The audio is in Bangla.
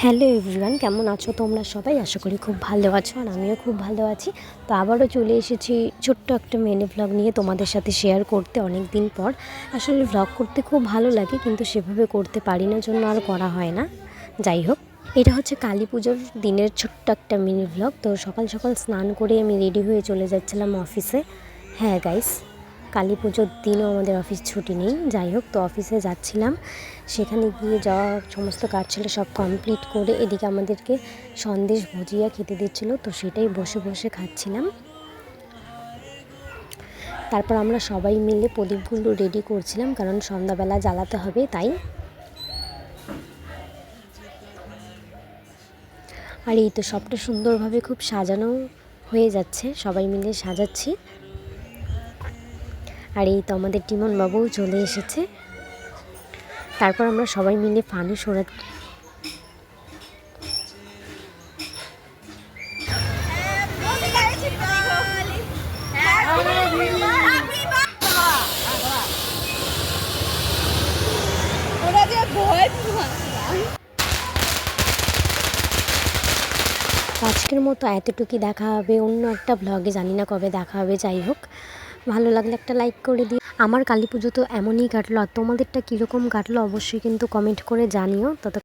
হ্যালো এভরিওয়ান, কেমন আছো তোমরা সবাই? আশা করি খুব ভালো আছো, আর আমিও খুব ভালো আছি। তো আবারও চলে এসেছি ছোট্ট একটা মিনি ভ্লগ নিয়ে তোমাদের সাথে শেয়ার করতে অনেক দিন পর। আসলে ভ্লগ করতে খুব ভালো লাগে, কিন্তু সেভাবে করতে পারি না জন্য আর করা হয় না। যাই হোক, এটা হচ্ছে কালী পুজোর দিনের ছোট্ট একটা মিনি ভ্লগ। তো সকাল সকাল স্নান করে আমি রেডি হয়ে চলে যাচ্ছিলাম অফিসে। হ্যাঁ গাইস, কালী পুজোর দিনও আমাদের অফিস ছুটি নেই। যাই হোক, তো অফিসে যাচ্ছিলাম, সেখানে গিয়ে যাওয়া সমস্ত কাজ ছিল সব কমপ্লিট করে এদিকে আমাদেরকে সন্দেশ ভুজিয়া খেতে দিচ্ছিলো, তো সেটাই বসে বসে খাচ্ছিলাম। তারপর আমরা সবাই মিলে প্রদীপগুলো রেডি করছিলাম, কারণ সন্ধ্যাবেলা জ্বালাতে হবে তাই। আর এই তো সবটা সুন্দরভাবে খুব সাজানো হয়ে যাচ্ছে, সবাই মিলে সাজাচ্ছি। আর এই তো আমাদের টিমন বাবুও চলে এসেছে। তারপর আমরা সবাই মিলে ফানুস ওড়া আজকের মতো এতটুকুই। দেখা হবে অন্য একটা ব্লগে, জানি না কবে দেখা হবে। যাই হোক, ভালো লাগলে একটা লাইক করে দিও। আমার কালী পুজো তো এমনই কাটলো, আর তোমাদেরটা কীরকম কাটলো অবশ্যই কিন্তু কমেন্ট করে জানিও। তত